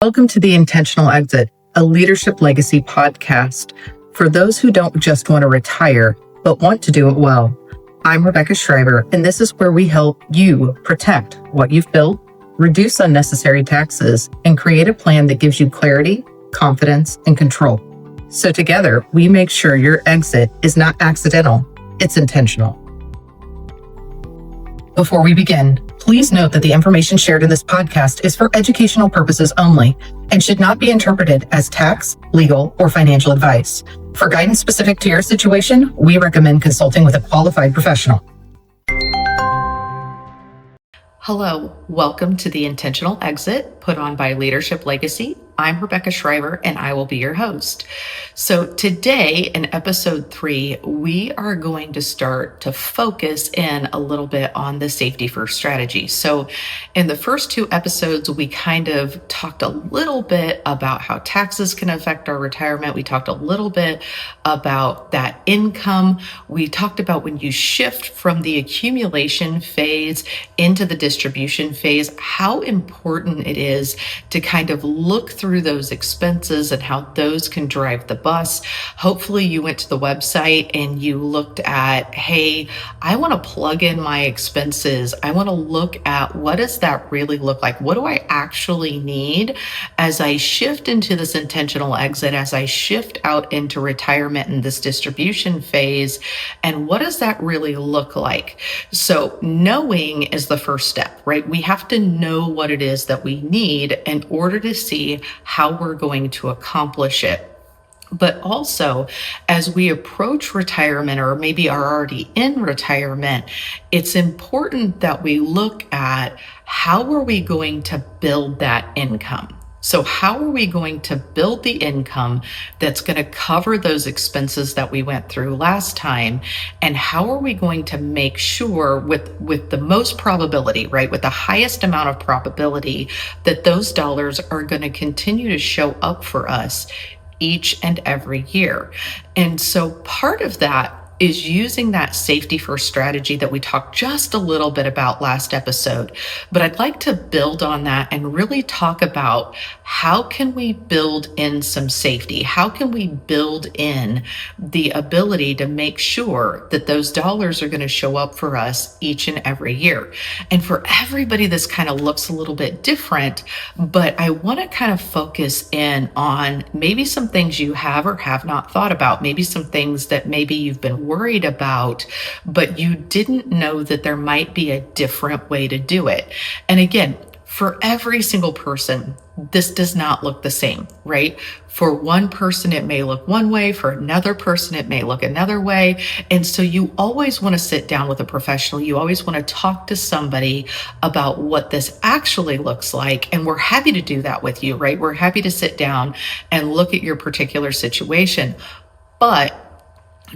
Welcome to The Intentional Exit, a leadership legacy podcast for those who don't just want to retire, but want to do it well. I'm Rebecca Schreiber, and this is where we help you protect what you've built, reduce unnecessary taxes, and create a plan that gives you clarity, confidence, and control. So together, we make sure your exit is not accidental, it's intentional. Before we begin, please note that the information shared in this podcast is for educational purposes only and should not be interpreted as tax, legal, or financial advice. For guidance specific to your situation, we recommend consulting with a qualified professional. Hello, welcome to The Intentional Exit, put on by Leadership Legacy. I'm Rebecca Schreiber, and I will be your host. So today in episode 3, we are going to start to focus in a little bit on the safety first strategy. So in the first 2 episodes, we kind of talked a little bit about how taxes can affect our retirement. We talked a little bit about that income. We talked about when you shift from the accumulation phase into the distribution phase, how important it is to kind of look through those expenses and how those can drive the bus. Hopefully you went to the website and you looked at, hey, I want to plug in my expenses. I want to look at what does that really look like? What do I actually need as I shift into this intentional exit, as I shift out into retirement in this distribution phase? And what does that really look like? So knowing is the first step, right? We have to know what it is that we need in order to see how we're going to accomplish it. But also, as we approach retirement or maybe are already in retirement, it's important that we look at how are we going to build that income? So how are we going to build the income that's going to cover those expenses that we went through last time? And how are we going to make sure with the most probability, right, with the highest amount of probability that those dollars are going to continue to show up for us each and every year? And so part of that is using that safety first strategy that we talked just a little bit about last episode. But I'd like to build on that and really talk about how can we build in some safety? How can we build in the ability to make sure that those dollars are going to show up for us each and every year? And for everybody, this kind of looks a little bit different, but I want to kind of focus in on maybe some things you have or have not thought about, maybe some things that maybe you've been worried about, but you didn't know that there might be a different way to do it. And again, for every single person, this does not look the same, right? For one person, it may look one way. For another person, it may look another way. And so you always want to sit down with a professional. You always want to talk to somebody about what this actually looks like. And we're happy to do that with you, right? We're happy to sit down and look at your particular situation. But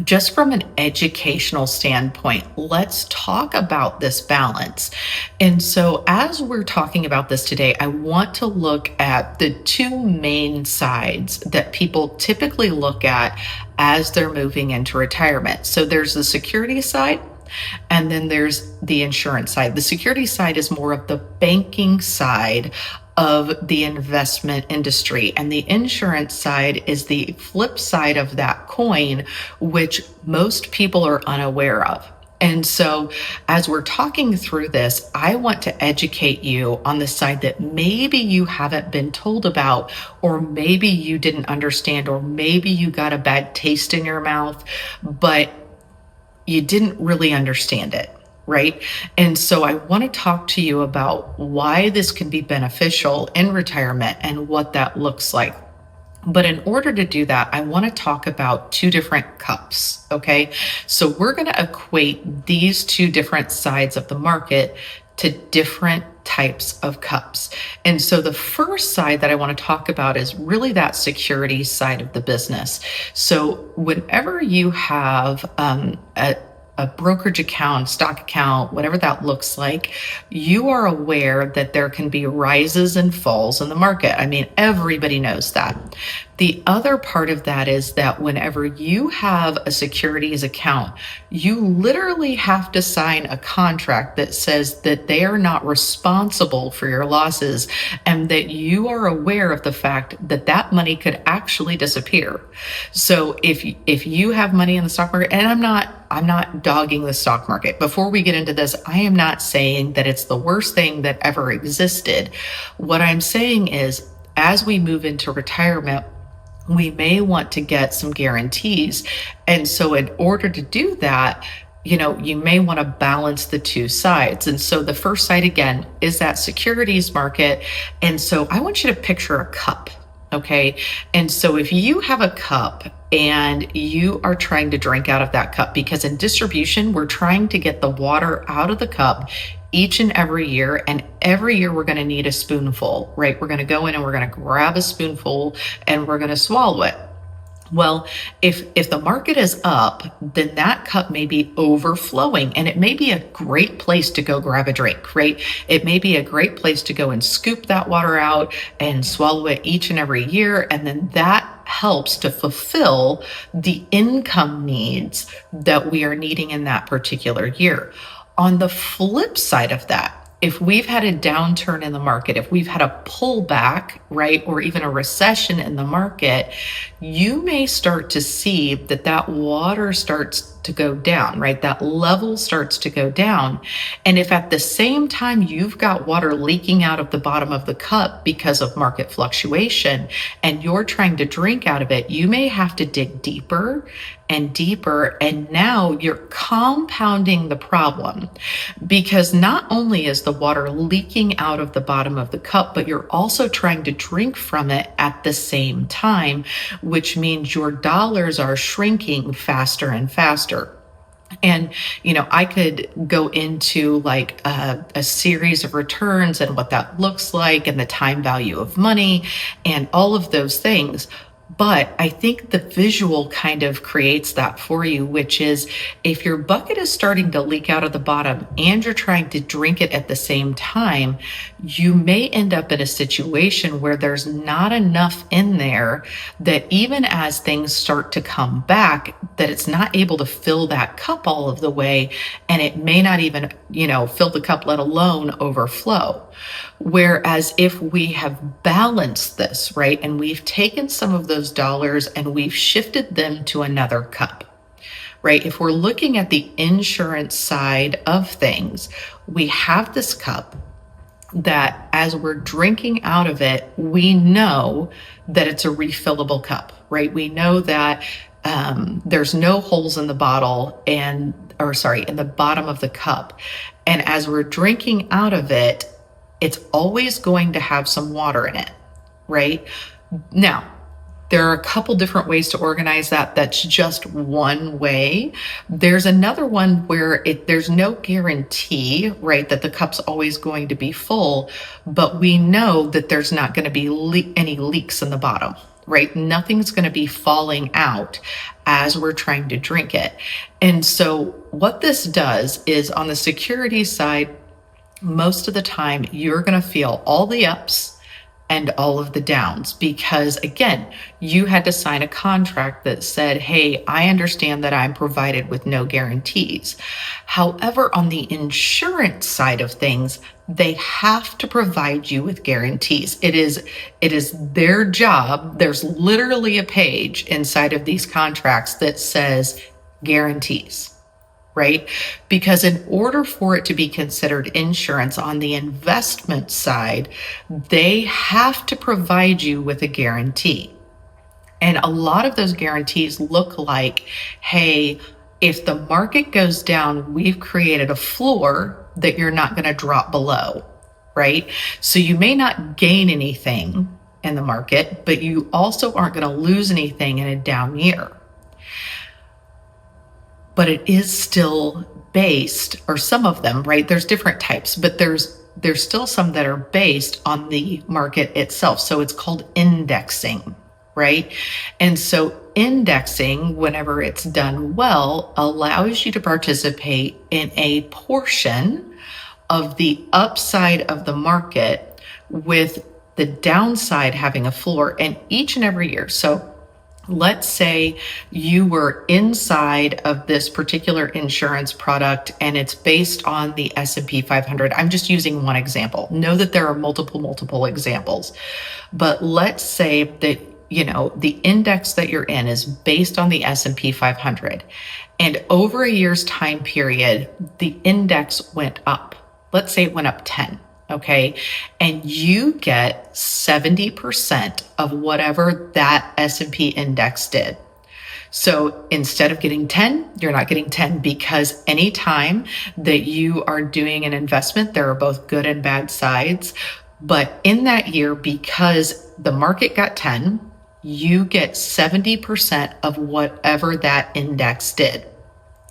just from an educational standpoint, let's talk about this balance. And so as we're talking about this today, I want to look at the 2 main sides that people typically look at as they're moving into retirement. So there's the security side, and then there's the insurance side. The security side is more of the banking side of the investment industry. And the insurance side is the flip side of that coin, which most people are unaware of. And so as we're talking through this, I want to educate you on the side that maybe you haven't been told about, or maybe you didn't understand, or maybe you got a bad taste in your mouth, but you didn't really understand it. Right? And so I want to talk to you about why this can be beneficial in retirement and what that looks like. But in order to do that, I want to talk about 2 different cups. Okay. So we're going to equate these 2 different sides of the market to different types of cups. And so the first side that I want to talk about is really that security side of the business. So whenever you have a brokerage account, stock account, whatever that looks like, you are aware that there can be rises and falls in the market. I mean, everybody knows that. The other part of that is that whenever you have a securities account, you literally have to sign a contract that says that they are not responsible for your losses and that you are aware of the fact that that money could actually disappear. So if you have money in the stock market, and I'm not dogging the stock market. Before we get into this, I am not saying that it's the worst thing that ever existed. What I'm saying is, as we move into retirement, we may want to get some guarantees. And so in order to do that, you may want to balance the two sides. And so the first side, again, is that securities market. And so I want you to picture a cup. Okay. And so if you have a cup and you are trying to drink out of that cup, because in distribution, we're trying to get the water out of the cup each and every year. And every year we're going to need a spoonful, right? We're going to go in and we're going to grab a spoonful and we're going to swallow it. Well, if the market is up, then that cup may be overflowing, and it may be a great place to go grab a drink, right? It may be a great place to go and scoop that water out and swallow it each and every year. And then that helps to fulfill the income needs that we are needing in that particular year. On the flip side of that, if we've had a downturn in the market, if we've had a pullback, right, or even a recession in the market, you may start to see that water starts to go down, right? That level starts to go down. And if at the same time you've got water leaking out of the bottom of the cup because of market fluctuation and you're trying to drink out of it, you may have to dig deeper and deeper. And now you're compounding the problem, because not only is the water leaking out of the bottom of the cup, but you're also trying to drink from it at the same time, which means your dollars are shrinking faster and faster. And, I could go into like a series of returns and what that looks like and the time value of money and all of those things. But I think the visual kind of creates that for you, which is if your bucket is starting to leak out of the bottom and you're trying to drink it at the same time, you may end up in a situation where there's not enough in there that even as things start to come back, that it's not able to fill that cup all of the way. And it may not even, fill the cup, let alone overflow. Whereas if we have balanced this, right, and we've taken some of those dollars and we've shifted them to another cup, right? If we're looking at the insurance side of things, we have this cup that as we're drinking out of it, we know that it's a refillable cup, right? We know that there's no holes in the bottle in the bottom of the cup. And as we're drinking out of it, it's always going to have some water in it, right? Now, there are a couple different ways to organize that. That's just one way. There's another one where there's no guarantee, right, that the cup's always going to be full, but we know that there's not going to be any leaks in the bottom, right? Nothing's going to be falling out as we're trying to drink it. And so what this does is on the security side, most of the time you're going to feel all the ups and all of the downs, because again, you had to sign a contract that said, hey, I understand that I'm provided with no guarantees. However, on the insurance side of things, they have to provide you with guarantees. It is their job. There's literally a page inside of these contracts that says guarantees. Right? Because in order for it to be considered insurance on the investment side, they have to provide you with a guarantee. And a lot of those guarantees look like, hey, if the market goes down, we've created a floor that you're not going to drop below, right? So you may not gain anything in the market, but you also aren't going to lose anything in a down year. But it is still based, or some of them, right? There's different types, but there's still some that are based on the market itself. So it's called indexing, right? And so indexing, whenever it's done well, allows you to participate in a portion of the upside of the market with the downside having a floor, and each and every year. So let's say you were inside of this particular insurance product and it's based on the S&P 500. I'm just using one example. Know that there are multiple examples. But let's say that, the index that you're in is based on the S&P 500. And over a year's time period, the index went up. Let's say it went up 10. Okay. And you get 70% of whatever that S&P index did. So instead of getting 10, you're not getting 10, because anytime that you are doing an investment, there are both good and bad sides. But in that year, because the market got 10, you get 70% of whatever that index did.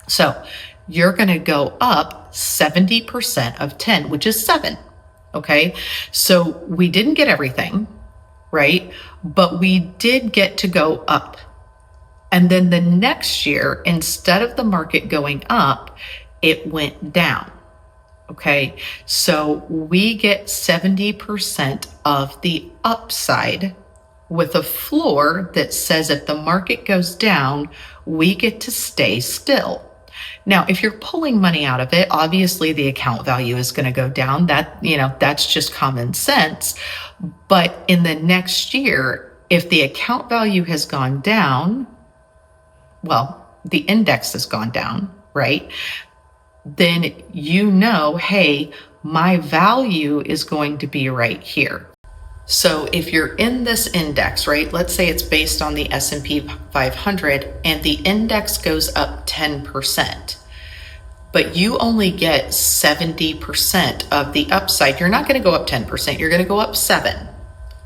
So you're going to go up 70% of 10, which is 7. Okay, so we didn't get everything, right? But we did get to go up. And then the next year, instead of the market going up, it went down. Okay, so we get 70% of the upside with a floor that says if the market goes down, we get to stay still. Now, if you're pulling money out of it, obviously the account value is going to go down. That's just common sense. But in the next year, if the account value has gone down, well, the index has gone down, right? Then hey, my value is going to be right here. So if you're in this index, right, let's say it's based on the S&P 500 and the index goes up 10%, but you only get 70% of the upside. You're not going to go up 10%. You're going to go up 7,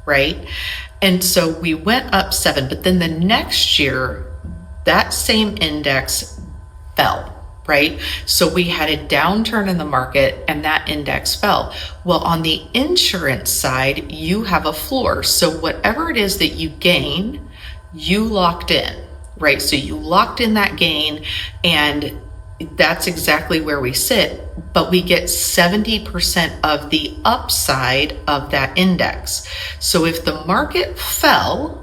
right? And so we went up 7, but then the next year, that same index fell. Right? So we had a downturn in the market and that index fell. Well, on the insurance side, you have a floor. So whatever it is that you gain, you locked in, right? So you locked in that gain, and that's exactly where we sit, but we get 70% of the upside of that index. So if the market fell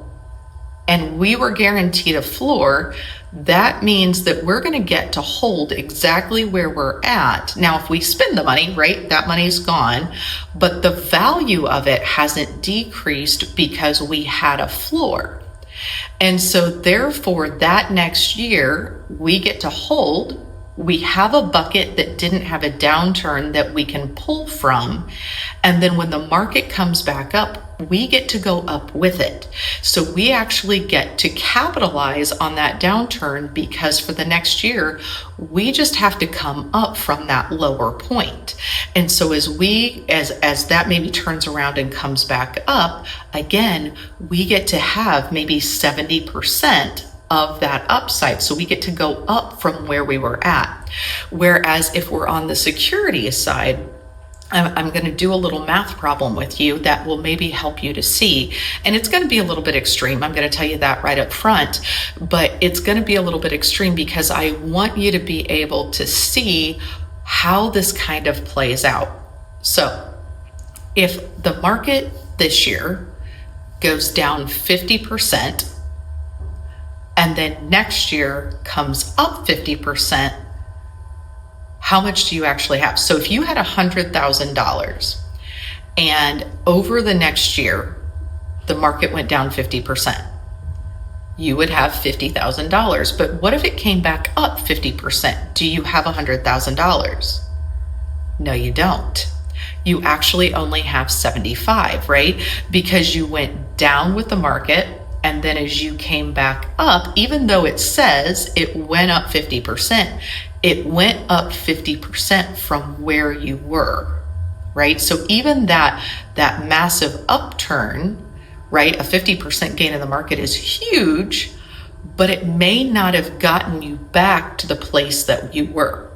and we were guaranteed a floor, that means that we're going to get to hold exactly where we're at. Now, if we spend the money, right, that money's gone, but the value of it hasn't decreased because we had a floor. And so therefore, that next year, we get to hold. We have a bucket that didn't have a downturn that we can pull from. And then when the market comes back up, we get to go up with it. So we actually get to capitalize on that downturn, because for the next year, we just have to come up from that lower point. And so as that maybe turns around and comes back up, again, we get to have maybe 70% of that upside. So we get to go up from where we were at. Whereas if we're on the securities side, I'm going to do a little math problem with you that will maybe help you to see. And it's going to be a little bit extreme. I'm going to tell you that right up front, but it's going to be a little bit extreme because I want you to be able to see how this kind of plays out. So if the market this year goes down 50%, and then next year comes up 50%, how much do you actually have? So if you had $100,000 and over the next year, the market went down 50%, you would have $50,000. But what if it came back up 50%? Do you have $100,000? No, you don't. You actually only have 75, right? Because you went down with the market, and then as you came back up, even though it says it went up 50%, it went up 50% from where you were, right? So even that massive upturn, right, a 50% gain in the market is huge, but it may not have gotten you back to the place that you were.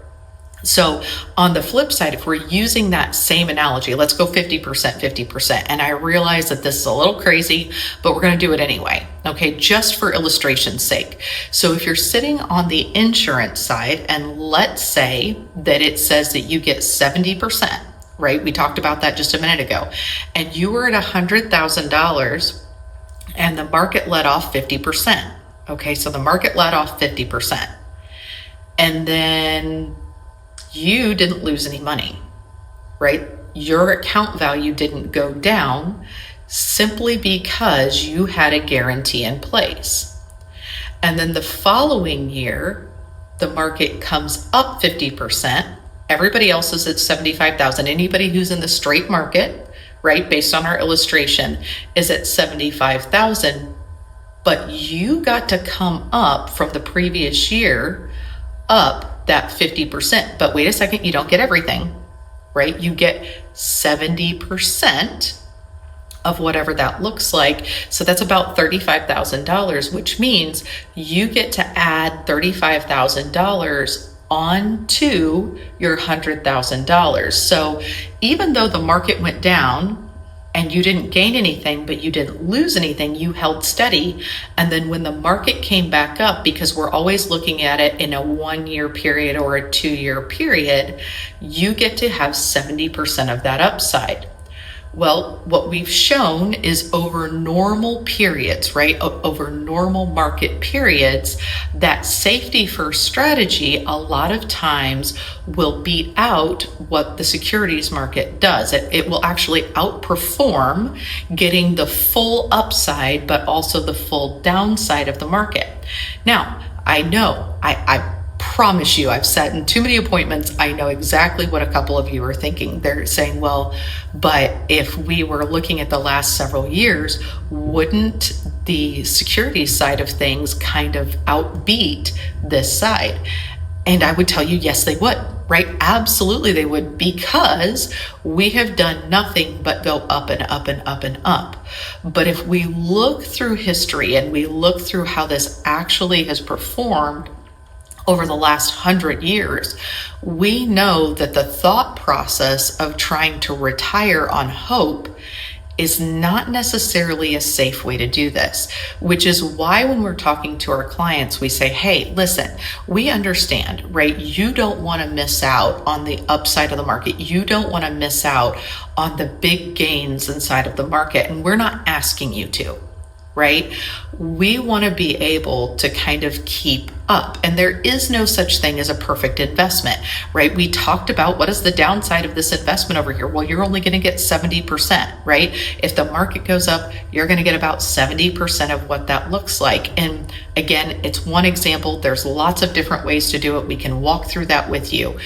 So on the flip side, if we're using that same analogy, let's go 50%, 50%. And I realize that this is a little crazy, but we're going to do it anyway. Okay, just for illustration's sake. So if you're sitting on the insurance side, and let's say that it says that you get 70%, right? We talked about that just a minute ago. And you were at $100,000 and the market let off 50%. Okay, so the market let off 50%. And then you didn't lose any money, right? Your account value didn't go down simply because you had a guarantee in place. And then the following year, the market comes up 50%. Everybody else is at 75,000. Anybody who's in the straight market, right, based on our illustration, is at 75,000. But you got to come up from the previous year up that 50%. But wait a second, you don't get everything, right? You get 70% of whatever that looks like. So that's about $35,000, which means you get to add $35,000 onto your $100,000. So even though the market went down and you didn't gain anything, but you didn't lose anything, you held steady. And then when the market came back up, because we're always looking at it in a 1-year period or a 2-year period, you get to have 70% of that upside. Well, what we've shown is over normal periods, right? Over normal market periods, that safety first strategy a lot of times will beat out what the securities market does. It will actually outperform getting the full upside, but also the full downside of the market. Now, I know, I promise you, I've sat in too many appointments. I know exactly what a couple of you are thinking. They're saying, well, but if we were looking at the last several years, wouldn't the securities side of things kind of outbeat this side? And I would tell you, yes, they would, right? Absolutely they would, because we have done nothing but go up and up and up and up. But if we look through history and we look through how this actually has performed over the last 100 years, we know that the thought process of trying to retire on hope is not necessarily a safe way to do this, which is why when we're talking to our clients, we say, hey, listen, we understand, right? You don't want to miss out on the upside of the market. You don't want to miss out on the big gains inside of the market. And we're not asking you to, right? We want to be able to kind of keep up. And there is no such thing as a perfect investment, right? We talked about what is the downside of this investment over here. Well, you're only going to get 70%, right? If the market goes up, you're going to get about 70% of what that looks like. And again, it's one example. There's lots of different ways to do it. We can walk through that with you.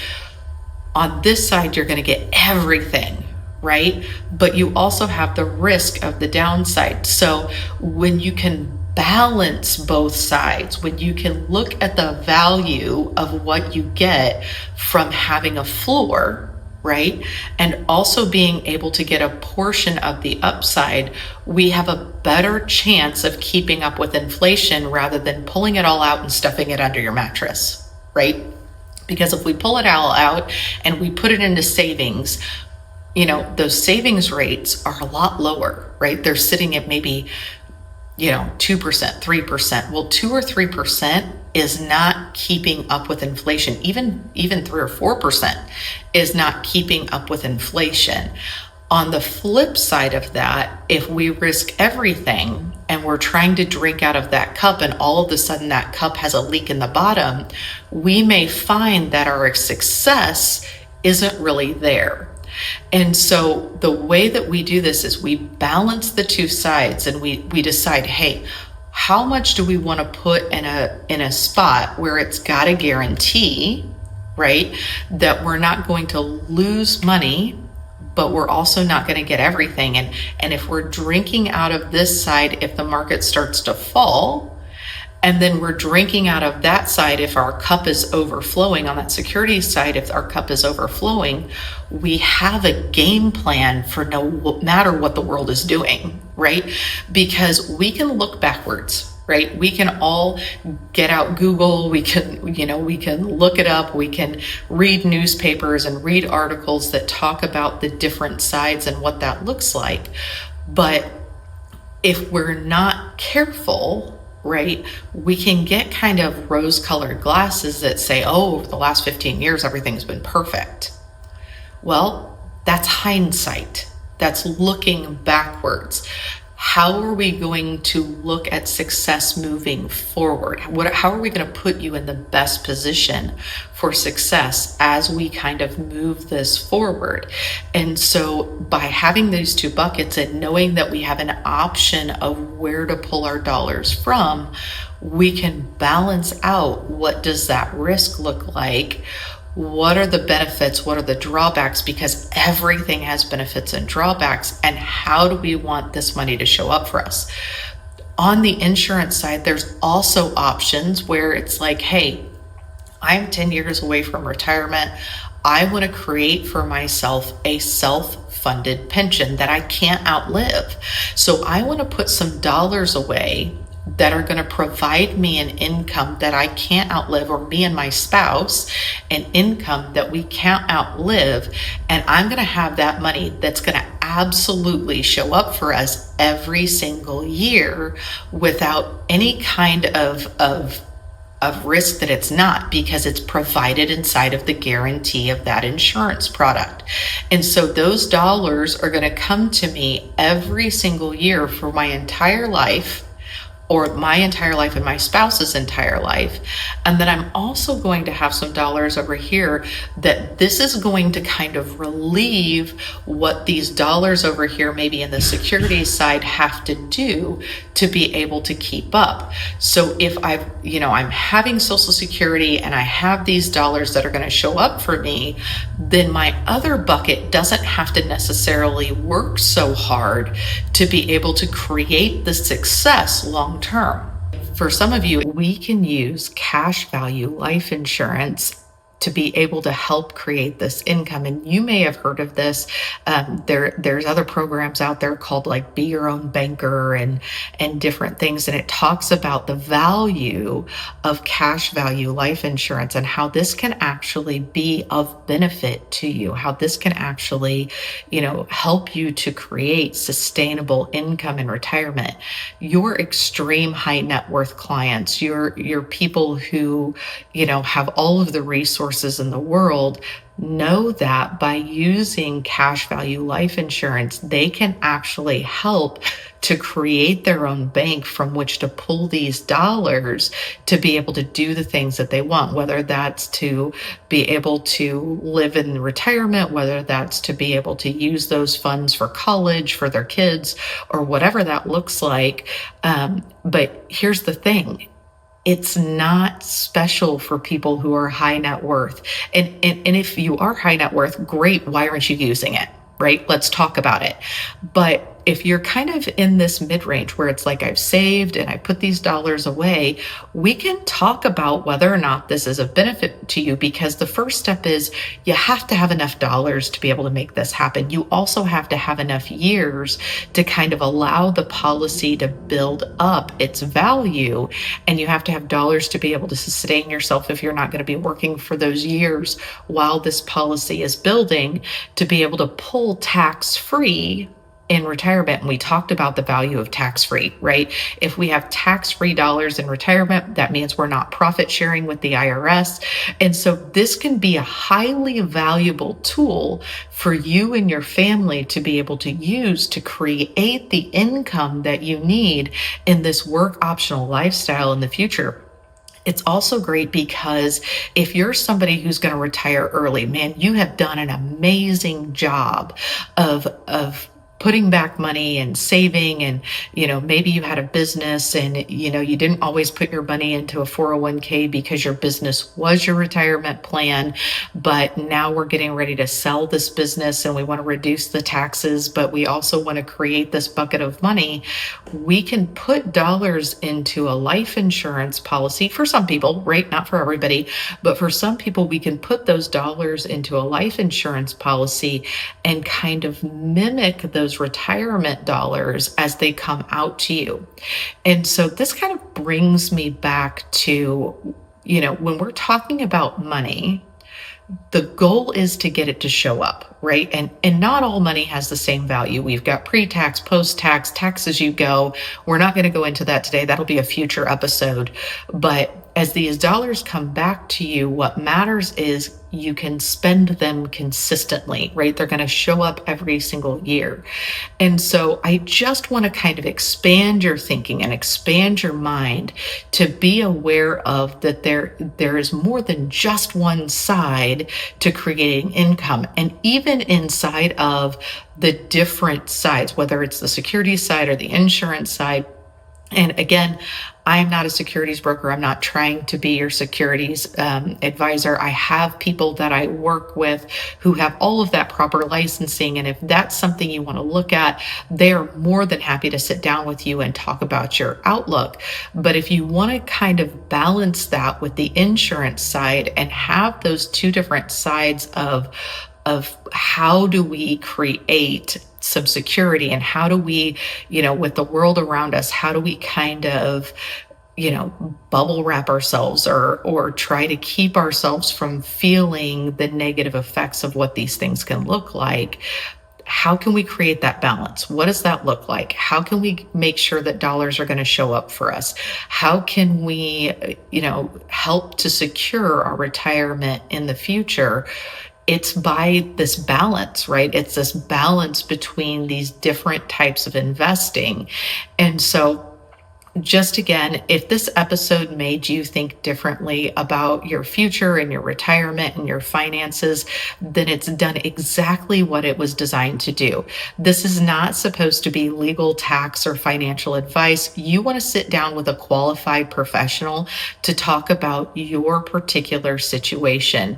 On this side, you're going to get everything, right? But you also have the risk of the downside. So when you can balance both sides, when you can look at the value of what you get from having a floor, right? And also being able to get a portion of the upside, we have a better chance of keeping up with inflation rather than pulling it all out and stuffing it under your mattress, right? Because if we pull it all out and we put it into savings, you know, those savings rates are a lot lower, right? They're sitting at maybe, 2%, 3%. Well, 2 or 3% is not keeping up with inflation. Even 3 or 4% is not keeping up with inflation. On the flip side of that, if we risk everything and we're trying to drink out of that cup and all of a sudden that cup has a leak in the bottom, we may find that our success isn't really there. And so the way that we do this is we balance the two sides and we decide, hey, how much do we want to put in a spot where it's got a guarantee, right? That we're not going to lose money, but we're also not going to get everything. And if we're drinking out of this side, if the market starts to fall, and then we're drinking out of that side if our cup is overflowing. On that securities side, if our cup is overflowing, we have a game plan for no matter what the world is doing, right? Because we can look backwards, right? We can all get out Google, we can look it up, we can read newspapers and read articles that talk about the different sides and what that looks like. But if we're not careful, right, we can get kind of rose-colored glasses that say, oh, over the last 15 years, everything's been perfect. Well, That's hindsight. That's looking backwards. How are we going to look at success moving forward? How are we going to put you in the best position for success as we kind of move this forward? And so by having these two buckets and knowing that we have an option of where to pull our dollars from, we can balance out what does that risk look like? What are the benefits? What are the drawbacks? Because everything has benefits and drawbacks. And how do we want this money to show up for us? On the insurance side, there's also options where it's like, hey, I'm 10 years away from retirement. I want to create for myself a self-funded pension that I can't outlive. So I want to put some dollars away that are going to provide me an income that I can't outlive, or me and my spouse, an income that we can't outlive. And I'm going to have that money that's going to absolutely show up for us every single year without any kind of risk that it's not, because it's provided inside of the guarantee of that insurance product. And so those dollars are going to come to me every single year for my entire life, or my entire life and my spouse's entire life. And then I'm also going to have some dollars over here that this is going to kind of relieve what these dollars over here, maybe in the security side, have to do to be able to keep up. So if I'm having Social Security and I have these dollars that are going to show up for me, then my other bucket doesn't have to necessarily work so hard to be able to create the success long term. For some of you, we can use cash value life insurance to be able to help create this income. And you may have heard of this. There's other programs out there called like Be Your Own Banker and different things. And it talks about the value of cash value life insurance and how this can actually be of benefit to you, how this can actually, help you to create sustainable income in retirement. Your extreme high net worth clients, your people who, have all of the resources in the world, know that by using cash value life insurance, they can actually help to create their own bank from which to pull these dollars to be able to do the things that they want, whether that's to be able to live in retirement, whether that's to be able to use those funds for college for their kids, or whatever that looks like. But here's the thing. It's not special for people who are high net worth. And if you are high net worth, great. Why aren't you using it? Right? Let's talk about it. But if you're kind of in this mid-range where it's like I've saved and I put these dollars away, we can talk about whether or not this is a benefit to you, because the first step is you have to have enough dollars to be able to make this happen. You also have to have enough years to kind of allow the policy to build up its value. And you have to have dollars to be able to sustain yourself if you're not going to be working for those years while this policy is building, to be able to pull tax-free in retirement. And we talked about the value of tax-free, right? If we have tax-free dollars in retirement, that means we're not profit sharing with the IRS. And so this can be a highly valuable tool for you and your family to be able to use to create the income that you need in this work optional lifestyle in the future. It's also great because if you're somebody who's going to retire early, man, you have done an amazing job of putting back money and saving, and maybe you had a business and you didn't always put your money into a 401k because your business was your retirement plan, but now we're getting ready to sell this business and we want to reduce the taxes, but we also want to create this bucket of money. We can put dollars into a life insurance policy for some people, right? Not for everybody, but for some people, we can put those dollars into a life insurance policy and kind of mimic those retirement dollars as they come out to you. And so this kind of brings me back to, when we're talking about money, the goal is to get it to show up. right? And not all money has the same value. We've got pre-tax, post-tax, tax as you go. We're not going to go into that today. That'll be a future episode. But as these dollars come back to you, what matters is you can spend them consistently, right? They're going to show up every single year. And so I just want to kind of expand your thinking and expand your mind to be aware of that there is more than just one side to creating income. And even inside of the different sides, whether it's the securities side or the insurance side. And again, I'm not a securities broker. I'm not trying to be your securities advisor. I have people that I work with who have all of that proper licensing. And if that's something you want to look at, they are more than happy to sit down with you and talk about your outlook. But if you want to kind of balance that with the insurance side and have those two different sides of how do we create some security and how do we, with the world around us, how do we kind of, bubble wrap ourselves or try to keep ourselves from feeling the negative effects of what these things can look like. How can we create that balance? What does that look like? How can we make sure that dollars are going to show up for us? How can we, help to secure our retirement in the future? It's by this balance, right? It's this balance between these different types of investing. And so just again, if this episode made you think differently about your future and your retirement and your finances, then it's done exactly what it was designed to do. This is not supposed to be legal, tax, or financial advice. You want to sit down with a qualified professional to talk about your particular situation.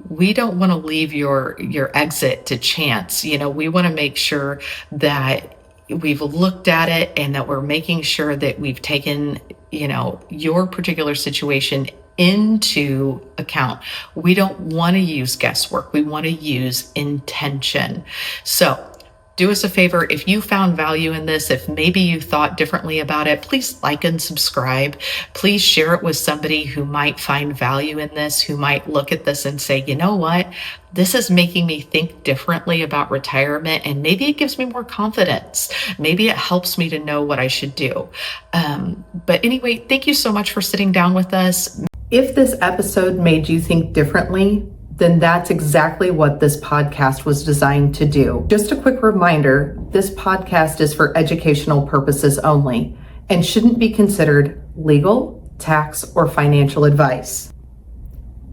We don't want to leave your exit to chance. We want to make sure that we've looked at it and that we're making sure that we've taken, your particular situation into account. We don't want to use guesswork. We want to use intention. So do us a favor. If you found value in this, if maybe you thought differently about it, please like and subscribe. Please share it with somebody who might find value in this, who might look at this and say, you know what? This is making me think differently about retirement, and maybe it gives me more confidence. Maybe it helps me to know what I should do. But anyway, thank you so much for sitting down with us. If this episode made you think differently, then that's exactly what this podcast was designed to do. Just a quick reminder, this podcast is for educational purposes only and shouldn't be considered legal, tax, or financial advice.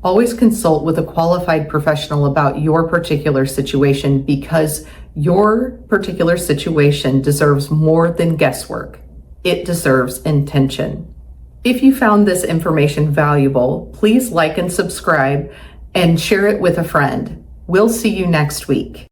Always consult with a qualified professional about your particular situation because your particular situation deserves more than guesswork. It deserves intention. If you found this information valuable, please like and subscribe and share it with a friend. We'll see you next week.